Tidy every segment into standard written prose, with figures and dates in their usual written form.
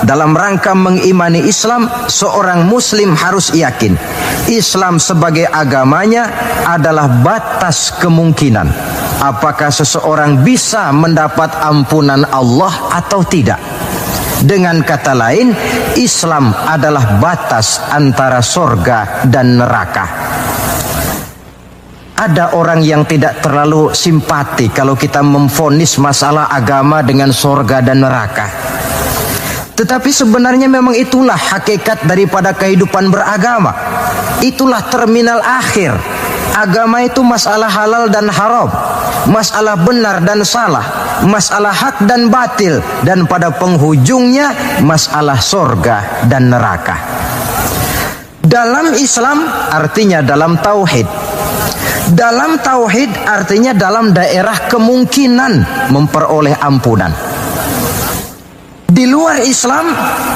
Dalam rangka mengimani Islam, seorang muslim harus yakin Islam sebagai agamanya adalah batas kemungkinan. Apakah seseorang bisa mendapat ampunan Allah atau tidak? Dengan kata lain, Islam adalah batas antara sorga dan neraka. Ada orang yang tidak terlalu simpati kalau kita memvonis masalah agama dengan sorga dan neraka. Tetapi sebenarnya memang itulah hakikat daripada kehidupan beragama. Itulah terminal akhir. Agama itu masalah halal dan haram, masalah benar dan salah, masalah hak dan batil, dan pada penghujungnya masalah sorga dan neraka. Dalam Islam artinya dalam tauhid. Dalam tauhid artinya dalam daerah kemungkinan memperoleh ampunan. Di luar Islam,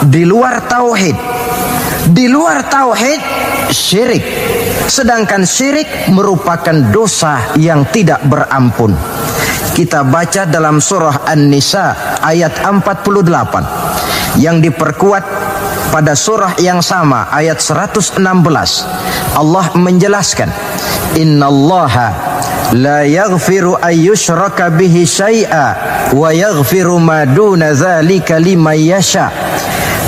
di luar tauhid. Di luar tauhid, syirik. Sedangkan syirik merupakan dosa yang tidak berampun. Kita baca dalam surah An-Nisa ayat 48 yang diperkuat pada surah yang sama ayat 116. Allah menjelaskan, innallaha la yaghfiru ayyushraka bihi syai'a wa yaghfiru ma duna dzalika liman yasha.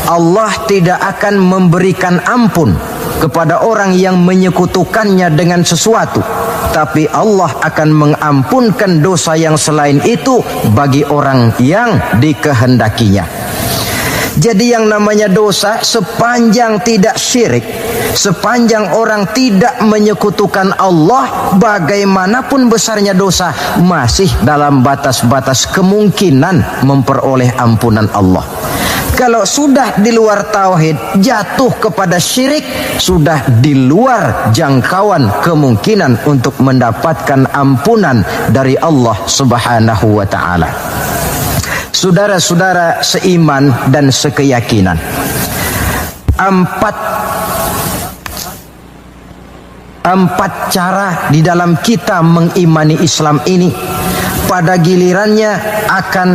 Allah tidak akan memberikan ampun kepada orang yang menyekutukannya dengan sesuatu, tapi Allah akan mengampunkan dosa yang selain itu bagi orang yang dikehendakinya. Jadi yang namanya dosa, sepanjang tidak syirik, sepanjang orang tidak menyekutukan Allah, bagaimanapun besarnya dosa, masih dalam batas-batas kemungkinan memperoleh ampunan Allah. Kalau sudah di luar tauhid, jatuh kepada syirik, sudah di luar jangkauan kemungkinan untuk mendapatkan ampunan dari Allah Subhanahu wa ta'ala. Saudara-saudara seiman dan sekeyakinan, empat cara di dalam kita mengimani Islam ini pada gilirannya akan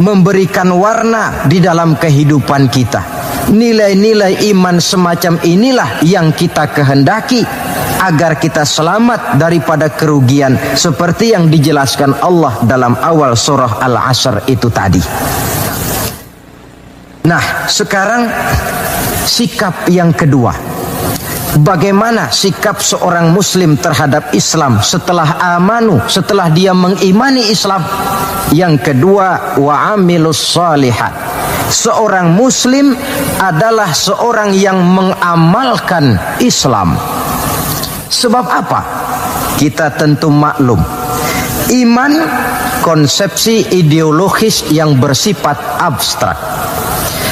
memberikan warna di dalam kehidupan kita. Nilai-nilai iman semacam inilah yang kita kehendaki agar kita selamat daripada kerugian seperti yang dijelaskan Allah dalam awal surah Al-Asr itu tadi. Nah, sekarang sikap yang kedua. Bagaimana sikap seorang muslim terhadap Islam setelah amanu, setelah dia mengimani Islam? Yang kedua, wa amilus shalihat. Seorang muslim adalah seorang yang mengamalkan Islam. Sebab apa? Kita tentu maklum, iman konsepsi ideologis yang bersifat abstrak.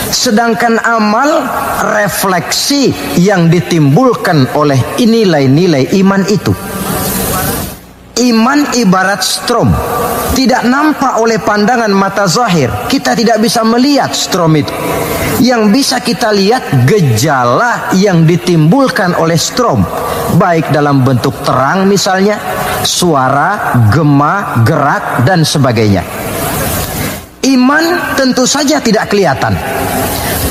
Sedangkan amal refleksi yang ditimbulkan oleh nilai-nilai iman itu. Iman ibarat strom, tidak nampak oleh pandangan mata zahir. Kita tidak bisa melihat strom itu. Yang bisa kita lihat gejala yang ditimbulkan oleh strom, baik dalam bentuk terang misalnya, suara, gema, gerak, dan sebagainya. Iman tentu saja tidak kelihatan,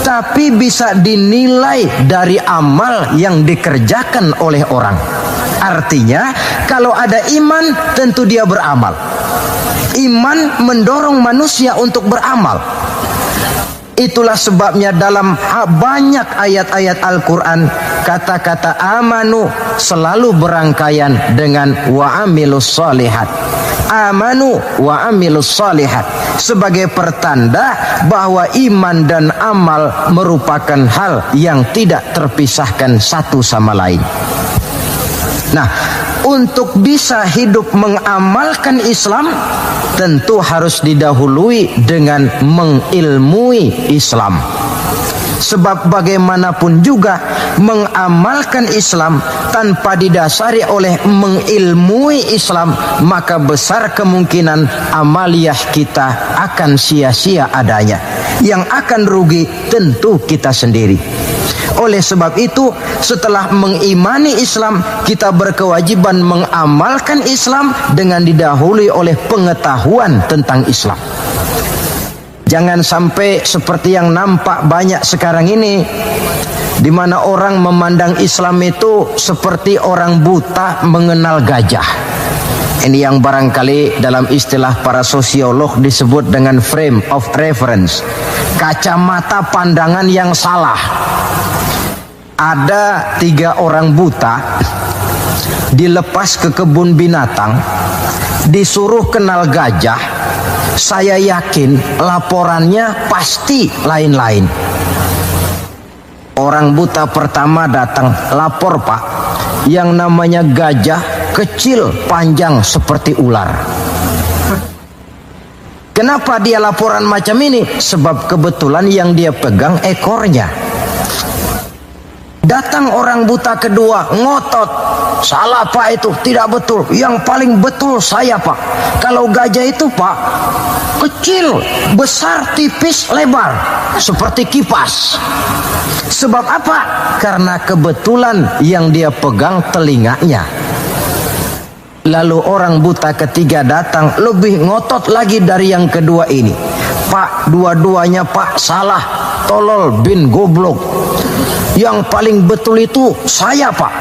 tapi bisa dinilai dari amal yang dikerjakan oleh orang. Artinya, kalau ada iman, tentu dia beramal. Iman mendorong manusia untuk beramal. Itulah sebabnya dalam banyak ayat-ayat Al-Quran, kata-kata amanu selalu berangkaian dengan wa amilus shalihat. Amanu wa amilus shalihat, sebagai pertanda bahwa iman dan amal merupakan hal yang tidak terpisahkan satu sama lain. Nah, untuk bisa hidup mengamalkan Islam, tentu harus didahului dengan mengilmui Islam. Sebab bagaimanapun juga mengamalkan Islam tanpa didasari oleh mengilmui Islam, maka besar kemungkinan amaliyah kita akan sia-sia adanya. Yang akan rugi tentu kita sendiri. Oleh sebab itu, setelah mengimani Islam, kita berkewajiban mengamalkan Islam dengan didahului oleh pengetahuan tentang Islam. Jangan sampai seperti yang nampak banyak sekarang ini, di mana orang memandang Islam itu seperti orang buta mengenal gajah. Ini yang barangkali dalam istilah para sosiolog disebut dengan frame of reference, kacamata pandangan yang salah. Ada 3 orang buta dilepas ke kebun binatang, disuruh kenal gajah. Saya yakin laporannya pasti lain-lain. Orang buta pertama datang, lapor Pak, yang namanya gajah kecil panjang seperti ular. Kenapa dia laporan macam ini? Sebab kebetulan yang dia pegang ekornya. Datang orang buta kedua, ngotot. Salah Pak, itu tidak betul. Yang paling betul saya Pak. Kalau gajah itu Pak, kecil, besar, tipis, lebar, seperti kipas. Sebab apa? Karena kebetulan yang dia pegang telinganya. Lalu orang buta ketiga datang, lebih ngotot lagi dari yang kedua ini. Pak, dua-duanya Pak salah, tolol bin goblok. Yang paling betul itu saya Pak.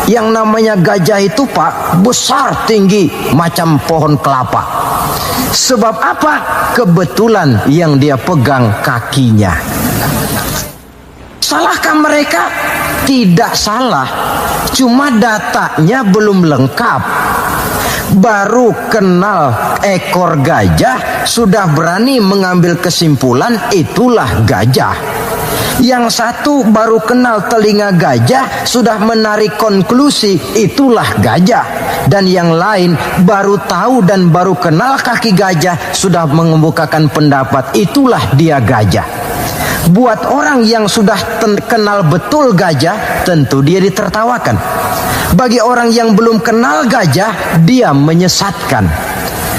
Yang namanya gajah itu Pak, besar tinggi macam pohon kelapa. Sebab apa? Kebetulan yang dia pegang kakinya. Salahkah mereka? Tidak salah, cuma datanya belum lengkap. Baru kenal ekor gajah sudah berani mengambil kesimpulan itulah gajah. Yang satu baru kenal telinga gajah sudah menarik konklusi itulah gajah. Dan yang lain baru tahu dan baru kenal kaki gajah sudah mengemukakan pendapat itulah dia gajah. Buat orang yang sudah kenal betul gajah, tentu dia ditertawakan. Bagi orang yang belum kenal gajah, dia menyesatkan.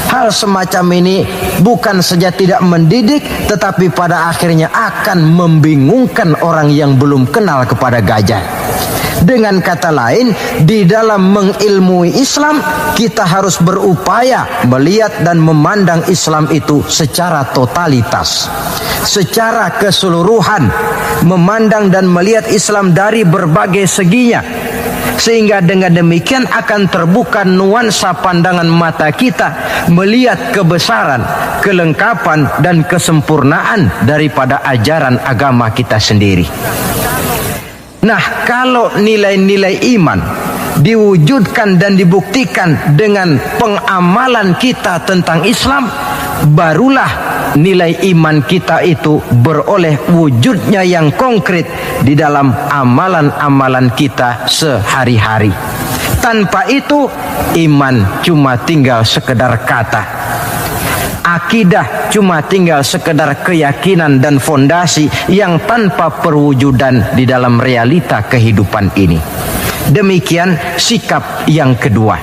Hal semacam ini bukan saja tidak mendidik, tetapi pada akhirnya akan membingungkan orang yang belum kenal kepada gajah. Dengan kata lain, di dalam mengilmui Islam, kita harus berupaya melihat dan memandang Islam itu secara totalitas, secara keseluruhan, memandang dan melihat Islam dari berbagai seginya. Sehingga dengan demikian akan terbuka nuansa pandangan mata kita melihat kebesaran, kelengkapan dan kesempurnaan daripada ajaran agama kita sendiri. Nah, kalau nilai-nilai iman diwujudkan dan dibuktikan dengan pengamalan kita tentang Islam, barulah nilai iman kita itu beroleh wujudnya yang konkret di dalam amalan-amalan kita sehari-hari. Tanpa itu, iman cuma tinggal sekedar kata. Akidah cuma tinggal sekedar keyakinan dan fondasi yang tanpa perwujudan di dalam realita kehidupan ini. Demikian sikap yang kedua.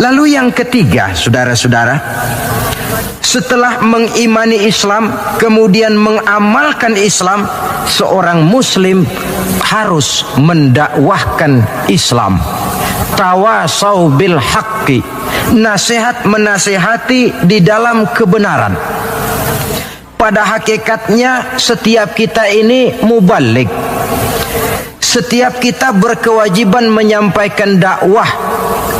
Lalu yang ketiga, saudara-saudara, setelah mengimani Islam, kemudian mengamalkan Islam, seorang muslim harus mendakwahkan Islam. Tawasau bil haqqi, nasihat menasihati di dalam kebenaran. Pada hakikatnya setiap kita ini mubaligh. Setiap kita berkewajiban menyampaikan dakwah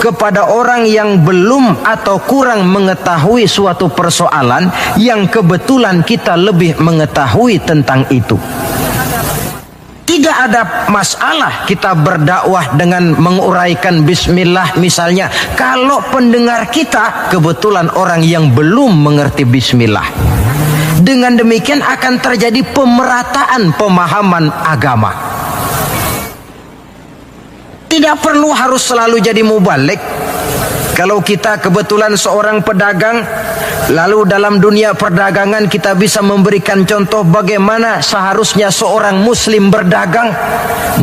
kepada orang yang belum atau kurang mengetahui suatu persoalan yang kebetulan kita lebih mengetahui tentang itu. Tidak ada masalah kita berdakwah dengan menguraikan bismillah misalnya, kalau pendengar kita kebetulan orang yang belum mengerti bismillah. Dengan demikian akan terjadi pemerataan pemahaman agama. Tidak perlu harus selalu jadi mubaligh. Kalau kita kebetulan seorang pedagang, lalu dalam dunia perdagangan kita bisa memberikan contoh bagaimana seharusnya seorang muslim berdagang,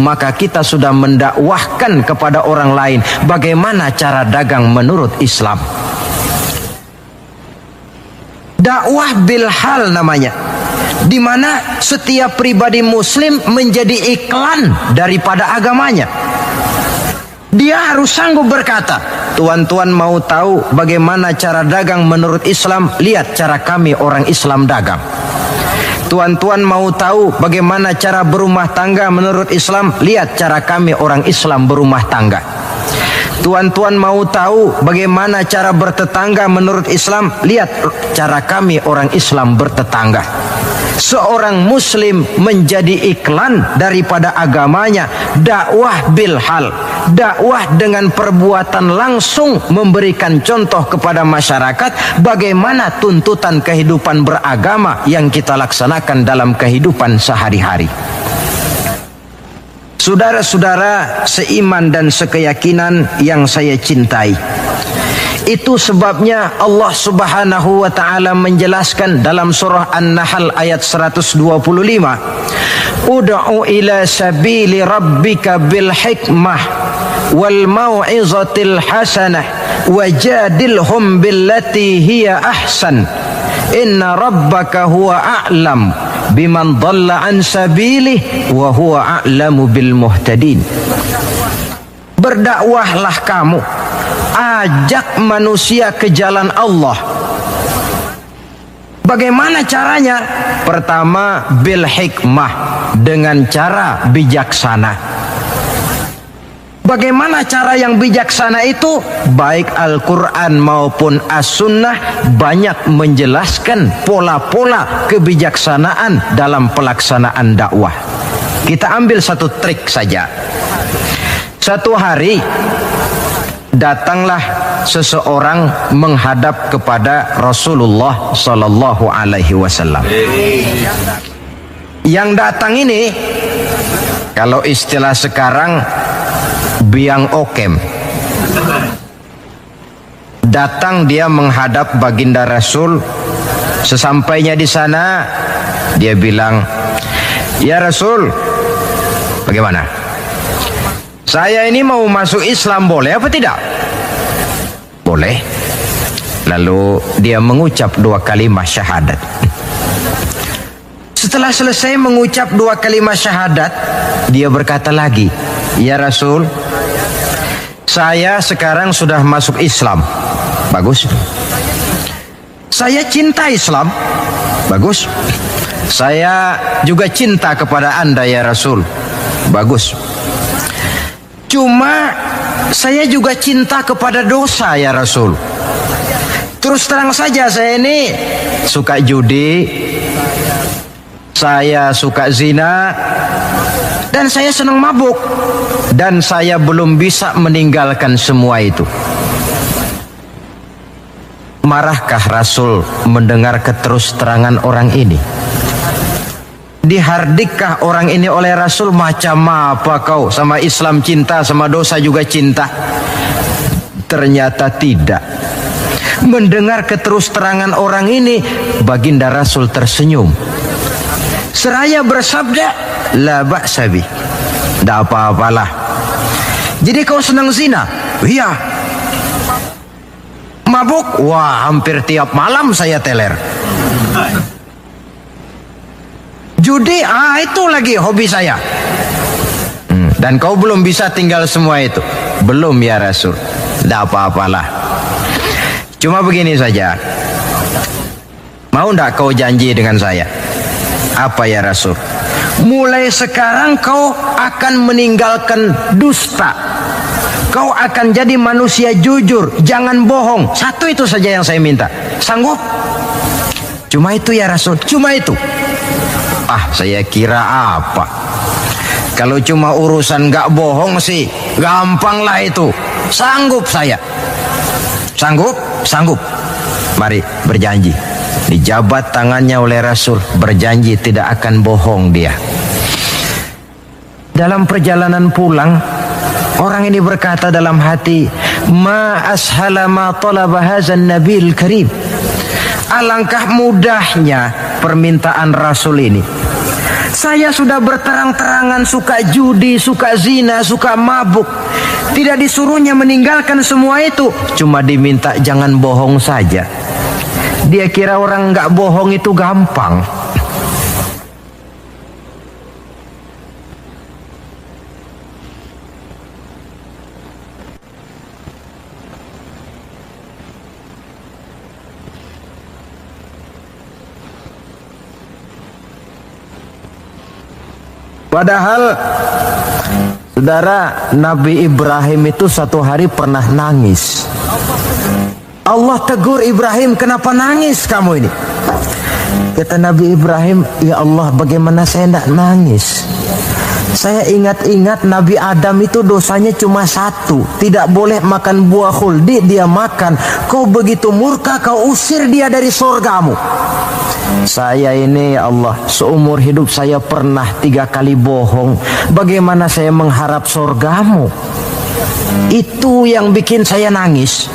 maka kita sudah mendakwahkan kepada orang lain bagaimana cara dagang menurut Islam. Dakwah bil hal namanya, di mana setiap pribadi muslim menjadi iklan daripada agamanya. Dia harus sanggup berkata, Tuan-tuan mau tahu bagaimana cara dagang menurut Islam? Lihat cara kami orang Islam dagang. Tuan-tuan mau tahu bagaimana cara berumah tangga menurut Islam? Lihat cara kami orang Islam berumah tangga. Tuan-tuan mau tahu bagaimana cara bertetangga menurut Islam? Lihat cara kami orang Islam bertetangga. Seorang muslim menjadi iklan daripada agamanya, dakwah bil hal, dakwah dengan perbuatan langsung, memberikan contoh kepada masyarakat bagaimana tuntutan kehidupan beragama yang kita laksanakan dalam kehidupan sehari-hari. Saudara-saudara seiman dan sekeyakinan yang saya cintai, itu sebabnya Allah Subhanahu wa taala menjelaskan dalam surah An-Nahl ayat 125, Ud'u ila sabili rabbika bil hikmah wal mau'izatil hasanah wajadilhum billati hiya ahsan inna rabbaka huwa a'lam biman dhalla an sabilih wa huwa a'lamu bil muhtadin. Berdakwahlah kamu, ajak manusia ke jalan Allah. Bagaimana caranya? Pertama, bil hikmah, dengan cara bijaksana. Bagaimana cara yang bijaksana itu? Baik Al-Quran maupun As-Sunnah banyak menjelaskan pola-pola kebijaksanaan dalam pelaksanaan dakwah. Kita ambil satu trik saja. Satu hari datanglah seseorang menghadap kepada Rasulullah sallallahu alaihi wasallam. Yang datang ini, kalau istilah sekarang, biang okem. Datang dia menghadap baginda Rasul. Sesampainya di sana, dia bilang, "Ya Rasul, bagaimana? Saya ini mau masuk Islam, boleh apa tidak?" Boleh. Lalu dia mengucap 2 kalimat syahadat. Setelah selesai mengucap 2 kalimat syahadat, dia berkata lagi, "Ya Rasul, saya sekarang sudah masuk Islam." Bagus. "Saya cinta Islam." Bagus. "Saya juga cinta kepada Anda ya Rasul." Bagus. "Cuma saya juga cinta kepada dosa ya Rasul. Terus terang saja saya ini suka judi, saya suka zina, dan saya senang mabuk, dan saya belum bisa meninggalkan semua itu." Marahkah Rasul mendengar keterus-terangan orang ini? Dihardikkah orang ini oleh Rasul? Macam apa kau, sama Islam cinta, sama dosa juga cinta? Ternyata tidak. Mendengar keterus-terangan orang ini, baginda Rasul tersenyum. Seraya bersabda, "La ba'sa bi." Tidak apa-apalah. "Jadi kau senang zina?" "Iya." "Mabuk?" "Wah, hampir tiap malam saya teler." "Judi?" Itu lagi hobi saya." "Dan kau belum bisa tinggal semua itu?" "Belum ya Rasul." "Tidak apa-apalah. Cuma begini saja. Mau tidak kau janji dengan saya?" "Apa ya Rasul?" "Mulai sekarang kau akan meninggalkan dusta. Kau akan jadi manusia jujur, jangan bohong. Satu itu saja yang saya minta. Sanggup?" "Cuma itu ya Rasul." "Cuma itu?" Saya kira apa? Kalau cuma urusan gak bohong sih gampang lah itu. Sanggup saya." "Sanggup?" "Sanggup." "Mari berjanji." Dijabat tangannya oleh Rasul, berjanji tidak akan bohong dia. Dalam perjalanan pulang, orang ini berkata dalam hati, "Ma ashala ma talaba hadzan nabil karim." Alangkah mudahnya permintaan Rasul ini. Saya sudah berterang-terangan suka judi, suka zina, suka mabuk. Tidak disuruhnya meninggalkan semua itu, cuma diminta jangan bohong saja. Dia kira orang nggak bohong itu gampang. Padahal saudara, Nabi Ibrahim itu satu hari pernah nangis. Allah tegur Ibrahim, kenapa nangis kamu ini? Kata Nabi Ibrahim, ya Allah, bagaimana saya tidak nangis? Saya ingat-ingat Nabi Adam itu dosanya cuma satu, tidak boleh makan buah khuldi, dia makan. Kau begitu murka, kau usir dia dari surgamu. Saya ini, ya Allah, seumur hidup saya pernah 3 kali bohong. Bagaimana saya mengharap surgamu? Itu yang bikin saya nangis.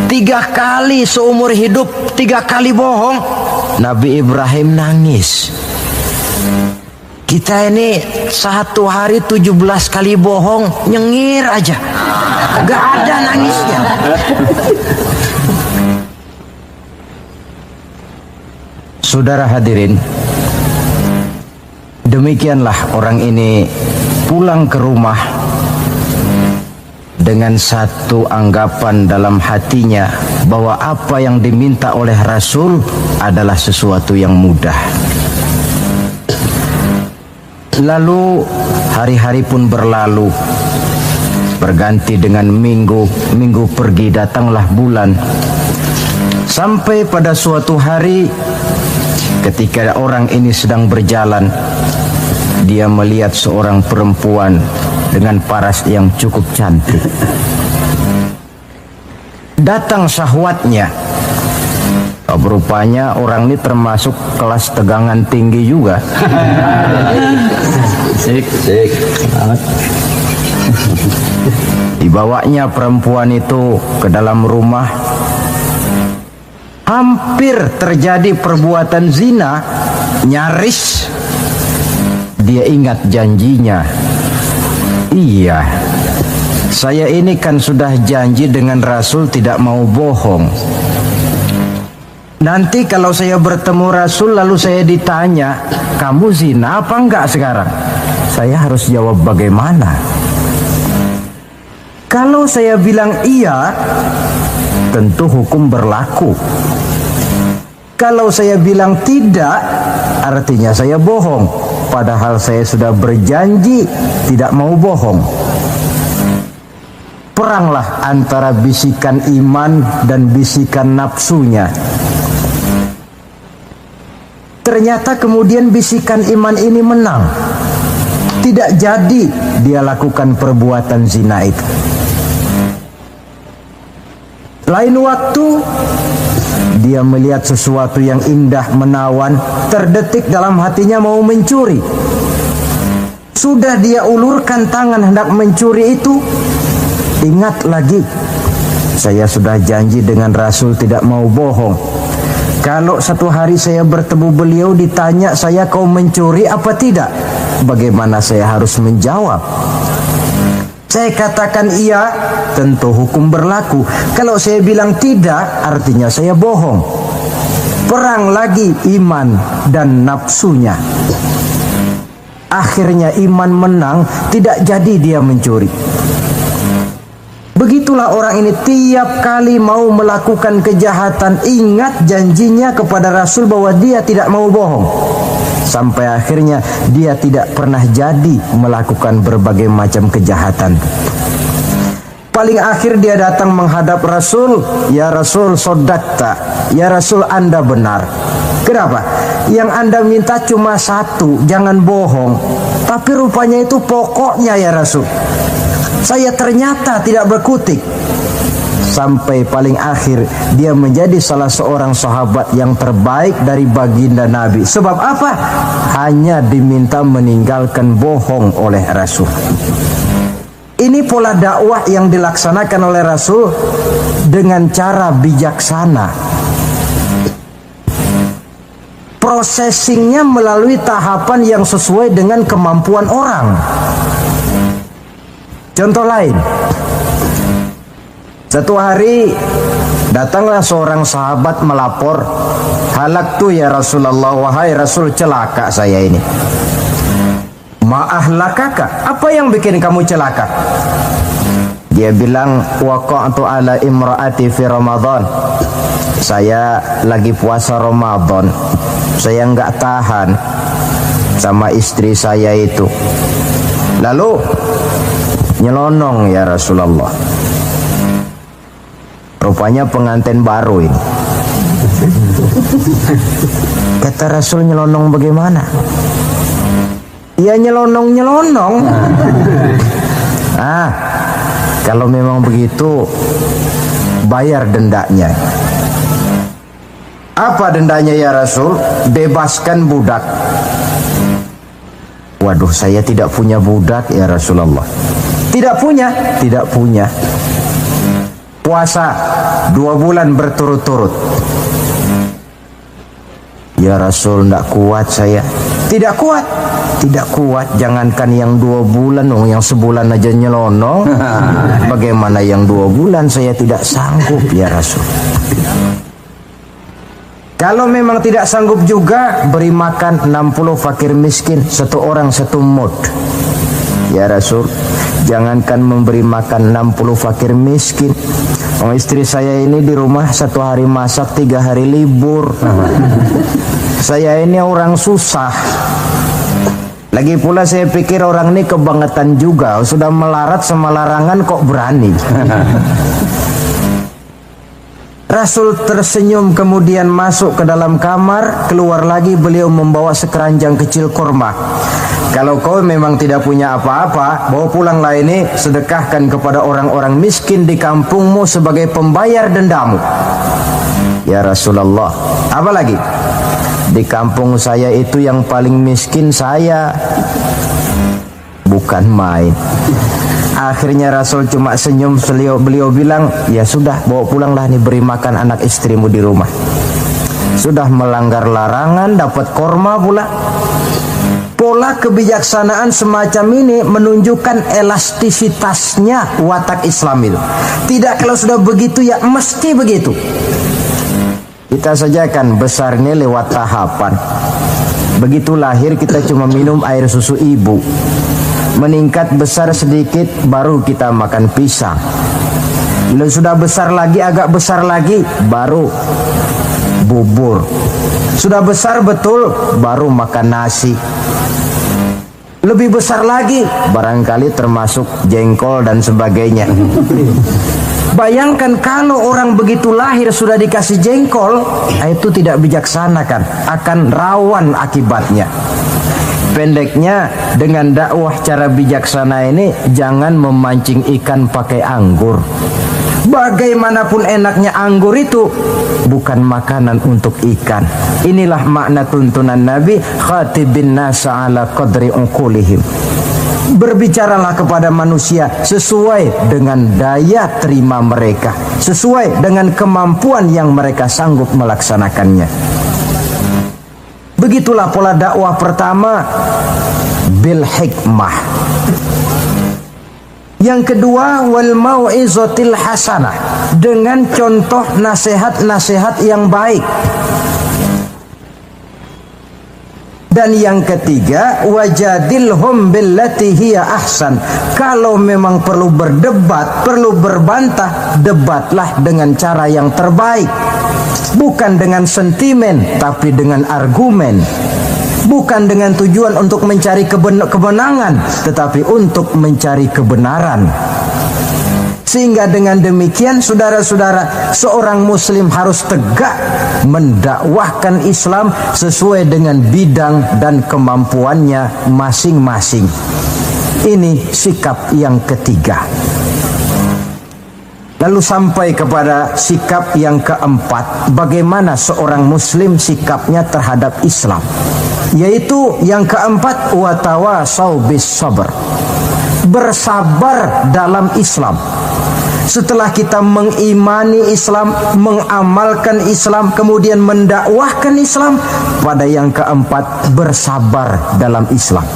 3 kali seumur hidup, 3 kali bohong. Nabi Ibrahim nangis. Kita ini satu hari 17 kali bohong, nyengir aja, gak ada nangisnya. Saudara hadirin, demikianlah orang ini pulang ke rumah dengan satu anggapan dalam hatinya bahwa apa yang diminta oleh Rasul adalah sesuatu yang mudah. Lalu hari-hari pun berlalu, berganti dengan minggu, minggu pergi, datanglah bulan. Sampai pada suatu hari ketika orang ini sedang berjalan, dia melihat seorang perempuan dengan paras yang cukup cantik. Datang syahwatnya. Rupanya orang ini termasuk kelas tegangan tinggi juga. Dibawanya perempuan itu ke dalam rumah. Hampir terjadi perbuatan zina. Nyaris dia ingat janjinya. Iya, saya ini kan sudah janji dengan Rasul tidak mau bohong. Nanti kalau saya bertemu Rasul lalu saya ditanya, kamu zina apa enggak sekarang? Saya harus jawab bagaimana? Kalau saya bilang iya, tentu hukum berlaku. Kalau saya bilang tidak, artinya saya bohong. Padahal saya sudah berjanji tidak mau bohong. Peranglah antara bisikan iman dan bisikan nafsunya. Ternyata kemudian bisikan iman ini menang. Tidak jadi dia lakukan perbuatan zina itu. Lain waktu dia melihat sesuatu yang indah menawan, terdetik dalam hatinya mau mencuri. Sudah dia ulurkan tangan hendak mencuri itu, ingat lagi, saya sudah janji dengan Rasul tidak mau bohong. Kalau satu hari saya bertemu beliau ditanya saya, kau mencuri apa tidak? Bagaimana saya harus menjawab? Saya katakan iya, tentu hukum berlaku. Kalau saya bilang tidak, artinya saya bohong. Perang lagi iman dan nafsunya. Akhirnya iman menang, tidak jadi dia mencuri. Begitulah orang ini tiap kali mau melakukan kejahatan, ingat janjinya kepada Rasul bahwa dia tidak mau bohong. Sampai akhirnya dia tidak pernah jadi melakukan berbagai macam kejahatan. Paling akhir dia datang menghadap Rasul, ya Rasul sodakta, ya Rasul Anda benar. Kenapa? Yang Anda minta cuma satu, jangan bohong. Tapi rupanya itu pokoknya ya Rasul. Saya ternyata tidak berkutik. Sampai paling akhir dia menjadi salah seorang sahabat yang terbaik dari baginda Nabi. Sebab apa? Hanya diminta meninggalkan bohong oleh Rasul. Ini pola dakwah yang dilaksanakan oleh Rasul dengan cara bijaksana. Processingnya melalui tahapan yang sesuai dengan kemampuan orang. Contoh lain, satu hari datanglah seorang sahabat melapor, halaktu ya Rasulullah, wahai Rasul celaka saya ini. Ma'ahlakaka, apa yang bikin kamu celaka? Dia bilang, waqa'tu ala imra'ati fi Ramadan. Saya lagi puasa Ramadan, saya enggak tahan. sama istri saya itu. Lalu nyelonong ya Rasulullah. Rupanya pengantin baru ini. Kata Rasul, nyelonong bagaimana? Ya nyelonong. Kalau memang begitu, bayar dendanya. Apa dendanya ya Rasul? Bebaskan budak. Waduh, saya tidak punya budak ya Rasulullah. Tidak punya. Puasa 2 bulan berturut-turut. Ya Rasul, tidak kuat saya. Tidak kuat. Jangankan yang 2 bulan, yang sebulan aja nyelonong. Bagaimana yang 2 bulan? Saya tidak sanggup ya Rasul. Kalau memang tidak sanggup juga, beri makan 60 fakir miskin, 1 orang 1 mud. Ya Rasul, jangankan memberi makan 60 fakir miskin. Istri saya ini di rumah 1 hari masak, 3 hari libur. Saya ini orang susah. Lagi pula saya pikir orang ini kebangetan juga. Sudah melarat sama larangan kok berani. Rasul tersenyum kemudian masuk ke dalam kamar. Keluar lagi beliau membawa sekeranjang kecil kurma. Kalau kau memang tidak punya apa-apa, bawa pulanglah ini, sedekahkan kepada orang-orang miskin di kampungmu sebagai pembayar dendamu. Ya Rasulullah, apa lagi? Di kampung saya itu yang paling miskin saya. Bukan main. Akhirnya Rasul cuma senyum, beliau bilang, ya sudah, bawa pulanglah nih, beri makan anak istrimu di rumah. Sudah melanggar larangan, dapat korma pula. Pola kebijaksanaan semacam ini menunjukkan elastisitasnya watak Islam itu. Tidak kalau sudah begitu ya mesti begitu. Kita saja kan besar ini lewat tahapan. Begitu lahir kita cuma minum air susu ibu. Meningkat besar sedikit baru kita makan pisang. Lalu sudah besar lagi, agak besar lagi, baru bubur. Sudah besar betul, baru makan nasi. Lebih besar lagi, barangkali termasuk jengkol dan sebagainya. Bayangkan kalau orang begitu lahir sudah dikasih jengkol, itu tidak bijaksana kan, akan rawan akibatnya. Pendeknya, dengan dakwah cara bijaksana ini, jangan memancing ikan pakai anggur. Bagaimanapun enaknya anggur itu bukan makanan untuk ikan. Inilah makna tuntunan Nabi, khatibin nasa ala qadri uqulihim. Berbicaralah kepada manusia sesuai dengan daya terima mereka, sesuai dengan kemampuan yang mereka sanggup melaksanakannya. Begitulah pola dakwah pertama, bil hikmah. Yang kedua, wal mau'izatil hasanah, dengan contoh nasihat-nasihat yang baik. Dan yang ketiga, wajadilhum billati hiya ahsan. Kalau memang perlu berdebat, perlu berbantah, debatlah dengan cara yang terbaik. Bukan dengan sentimen, tapi dengan argumen. Bukan dengan tujuan untuk mencari kemenangan, tetapi untuk mencari kebenaran. Sehingga dengan demikian, saudara-saudara, seorang muslim harus tegak mendakwahkan Islam sesuai dengan bidang dan kemampuannya masing-masing. Ini sikap yang ketiga. Lalu sampai kepada sikap yang keempat, bagaimana seorang muslim sikapnya terhadap Islam. Yaitu yang keempat, watawasau bis sabr, bersabar dalam Islam. Setelah kita mengimani Islam, mengamalkan Islam, kemudian mendakwahkan Islam, pada yang keempat, bersabar dalam Islam.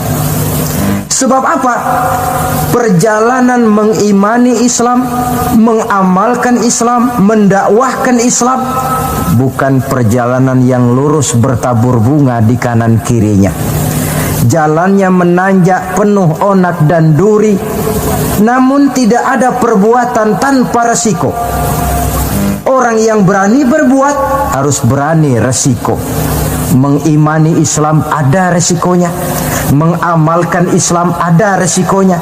Sebab apa? Perjalanan mengimani Islam, mengamalkan Islam, mendakwahkan Islam bukan perjalanan yang lurus bertabur bunga di kanan kirinya. Jalannya menanjak, penuh onak dan duri. Namun tidak ada perbuatan tanpa resiko. Orang yang berani berbuat harus berani resiko. Mengimani Islam ada resikonya, mengamalkan Islam ada resikonya,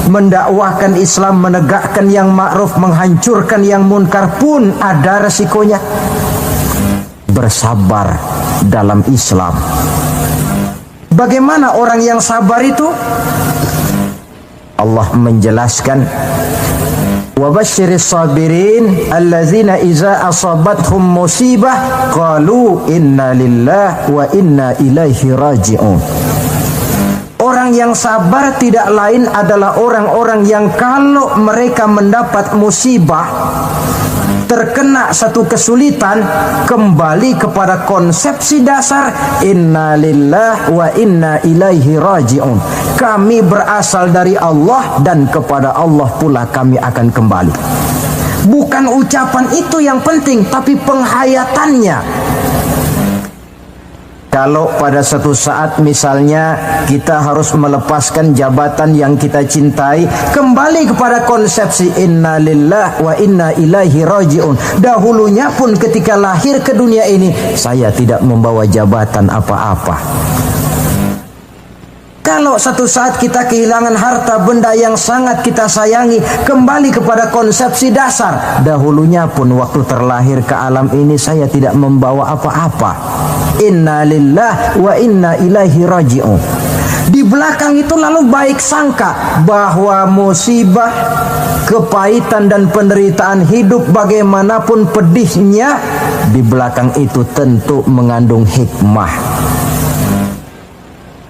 mendakwahkan Islam, menegakkan yang ma'ruf, menghancurkan yang munkar pun ada resikonya. Bersabar dalam Islam. Bagaimana orang yang sabar itu? Allah menjelaskan, wabasyiris sabirin allazina iza asabathum musibah qalu inna lillahi wa inna ilaihi raji'un. Orang yang sabar tidak lain adalah orang-orang yang kalau mereka mendapat musibah, terkena satu kesulitan, kembali kepada konsepsi dasar inna lillahi wa inna ilaihi raji'un. Kami berasal dari Allah dan kepada Allah pula kami akan kembali. Bukan ucapan itu yang penting, tapi penghayatannya. Kalau pada suatu saat misalnya kita harus melepaskan jabatan yang kita cintai, kembali kepada konsepsi inna lillahi wa inna ilaihi raji'un. Dahulunya pun ketika lahir ke dunia ini, saya tidak membawa jabatan apa-apa. Kalau satu saat kita kehilangan harta benda yang sangat kita sayangi, kembali kepada konsepsi dasar. Dahulunya pun waktu terlahir ke alam ini saya tidak membawa apa-apa. Inna lillahi wa inna ilaihi raji'un. Di belakang itu lalu baik sangka bahwa musibah, kepahitan dan penderitaan hidup bagaimanapun pedihnya, di belakang itu tentu mengandung hikmah.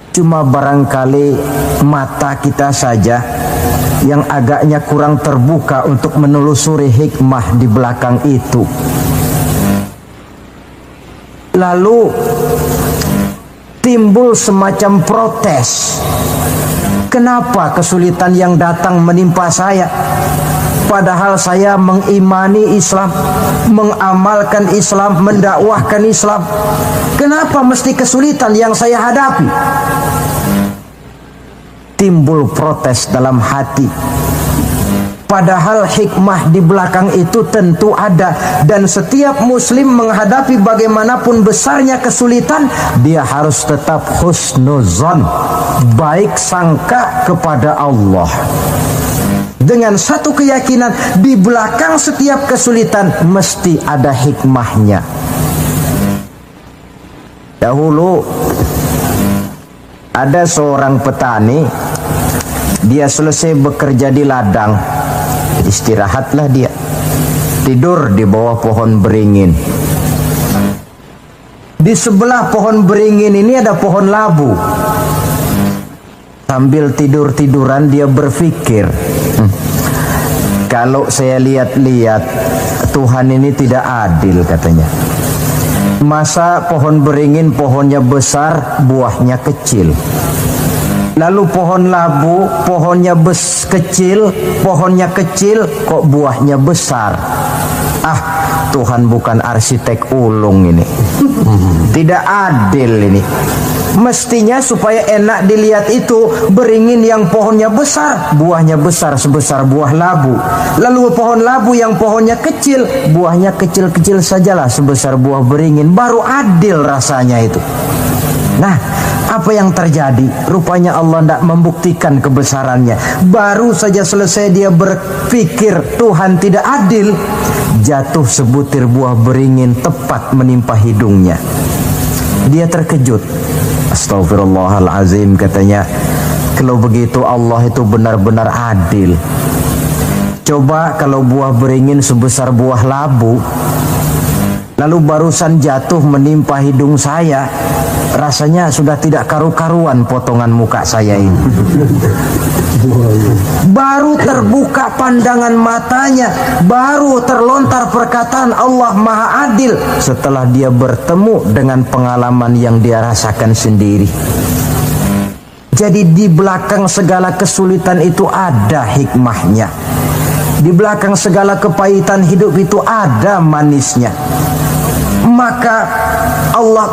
Cuma barangkali mata kita saja yang agaknya kurang terbuka untuk menelusuri hikmah di belakang itu. Lalu timbul semacam protes. Kenapa kesulitan yang datang menimpa saya? Padahal saya mengimani Islam, mengamalkan Islam, mendakwahkan Islam. Kenapa mesti kesulitan yang saya hadapi? Timbul protes dalam hati. Padahal hikmah di belakang itu tentu ada. Dan setiap muslim menghadapi bagaimanapun besarnya kesulitan, dia harus tetap husnuzon, baik sangka kepada Allah. Dengan satu keyakinan, di belakang setiap kesulitan mesti ada hikmahnya. Dahulu ada seorang petani, dia selesai bekerja di ladang, istirahatlah dia, tidur di bawah pohon beringin. Di sebelah pohon beringin ini ada pohon labu. Sambil tidur-tiduran dia berpikir, kalau saya lihat-lihat Tuhan ini tidak adil, katanya. Masa pohon beringin pohonnya besar, buahnya kecil. Lalu pohon labu pohonnya kecil, pohonnya kecil, kok buahnya besar. Ah, Tuhan bukan arsitek ulung ini. Tidak adil ini. Mestinya supaya enak dilihat itu, beringin yang pohonnya besar, buahnya besar sebesar buah labu. Lalu pohon labu yang pohonnya kecil, buahnya kecil-kecil sajalah sebesar buah beringin. Baru adil rasanya itu. Nah, apa yang terjadi? Rupanya Allah tidak membuktikan kebesarannya. Baru saja selesai dia berpikir Tuhan tidak adil, jatuh sebutir buah beringin tepat menimpa hidungnya. Dia terkejut. Astagfirullahalazim, katanya. Kalau begitu Allah itu benar-benar adil. Coba kalau buah beringin sebesar buah labu, lalu barusan jatuh menimpa hidung saya, rasanya sudah tidak karu-karuan potongan muka saya ini. Baru terbuka pandangan matanya, baru terlontar perkataan Allah Maha Adil setelah dia bertemu dengan pengalaman yang dia rasakan sendiri. Jadi di belakang segala kesulitan itu ada hikmahnya. Di belakang segala kepahitan hidup itu ada manisnya. Maka Allah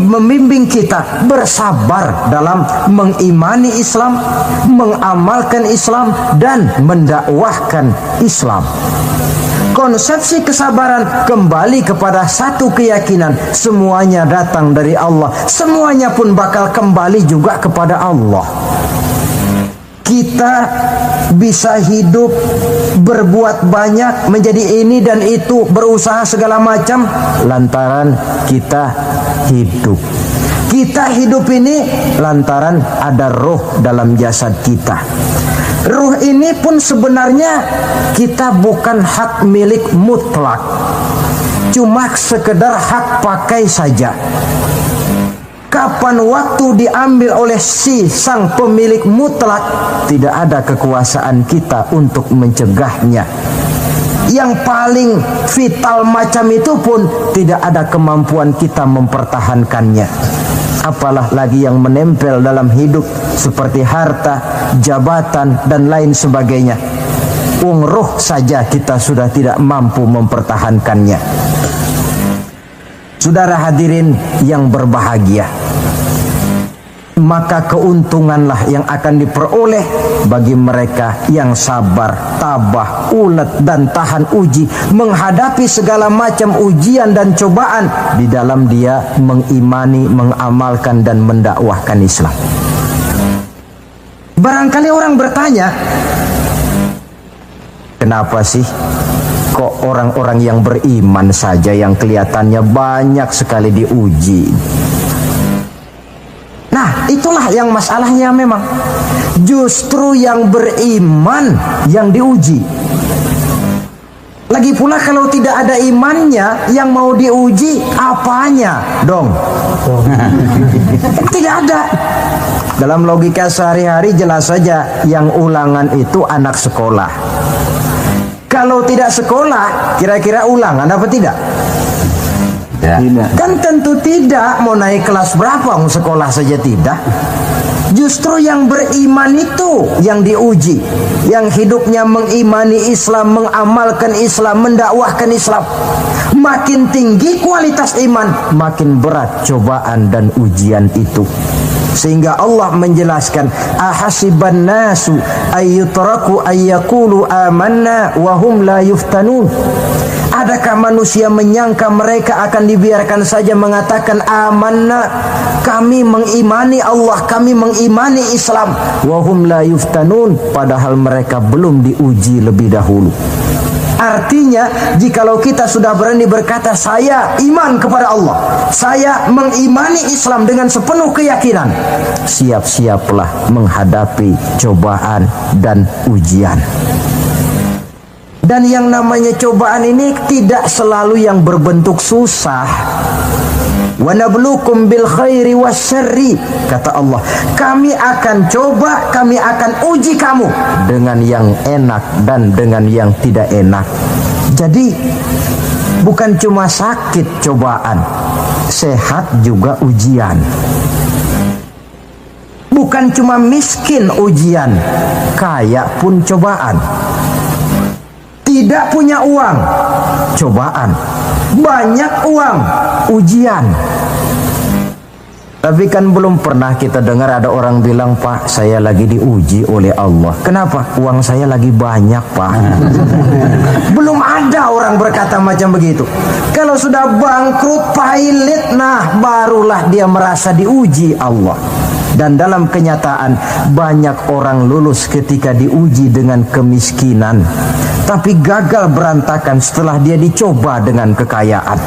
membimbing kita bersabar dalam mengimani Islam, mengamalkan Islam, dan mendakwahkan Islam. konsepsi kesabaran kembali kepada satu keyakinan, semuanya datang dari Allah, semuanya pun bakal kembali juga kepada Allah. Kita bisa hidup, berbuat banyak, menjadi ini dan itu, berusaha segala macam lantaran kita hidup. Kita hidup ini lantaran ada roh dalam jasad kita. Ruh ini pun sebenarnya kita bukan hak milik mutlak, cuma sekedar hak pakai saja. Kapan waktu diambil oleh si sang pemilik mutlak, tidak ada kekuasaan kita untuk mencegahnya. Yang paling vital macam itu pun tidak ada kemampuan kita mempertahankannya. Apalah lagi yang menempel dalam hidup seperti harta, jabatan, dan lain sebagainya. Roh saja kita sudah tidak mampu mempertahankannya. Saudara hadirin yang berbahagia, maka keuntunganlah yang akan diperoleh bagi mereka yang sabar, tabah, ulet, dan tahan uji menghadapi segala macam ujian dan cobaan di dalam dia mengimani, mengamalkan, dan mendakwahkan Islam. Barangkali orang bertanya, kenapa sih kok orang-orang yang beriman saja yang kelihatannya banyak sekali diuji? Nah, itulah yang masalahnya memang. Justru yang beriman yang diuji. Lagi pula kalau tidak ada imannya, yang mau diuji apanya dong? Tidak ada. Dalam logika sehari-hari jelas saja yang ulangan itu anak sekolah. Kalau tidak sekolah, kira-kira ulangan apa tidak? Ya. Kan tentu tidak. Mau naik kelas berapa, mau sekolah saja tidak. Justru yang beriman itu yang diuji, yang hidupnya mengimani Islam, mengamalkan Islam, mendakwahkan Islam. Makin tinggi kualitas iman, makin berat cobaan dan ujian itu. Sehingga Allah menjelaskan, ahasiban nasu ayyutraku ayyakulu amanna wa hum la yuftanun. Adakah manusia menyangka mereka akan dibiarkan saja mengatakan amanna, kami mengimani Allah, kami mengimani Islam, wa hum la yuftanun, padahal mereka belum diuji lebih dahulu. Artinya, jikalau kita sudah berani berkata saya iman kepada Allah, saya mengimani Islam dengan sepenuh keyakinan, siap-siaplah menghadapi cobaan dan ujian. Dan yang namanya cobaan ini tidak selalu yang berbentuk susah. Wa nabluukum bil khairi wasyarri, kata Allah, kami akan coba, kami akan uji kamu dengan yang enak dan dengan yang tidak enak. Jadi bukan cuma sakit cobaan, sehat juga ujian. Bukan cuma miskin ujian, kaya pun cobaan. Tidak punya uang, cobaan. Banyak uang, ujian. Tapi kan belum pernah kita dengar ada orang bilang, Pak, saya lagi diuji oleh Allah. Kenapa? Uang saya lagi banyak, Pak. Belum ada orang berkata macam begitu. Kalau sudah bangkrut, pailit, nah barulah dia merasa diuji Allah. Dan dalam kenyataan banyak orang lulus ketika diuji dengan kemiskinan, tapi gagal berantakan setelah dia dicoba dengan kekayaan.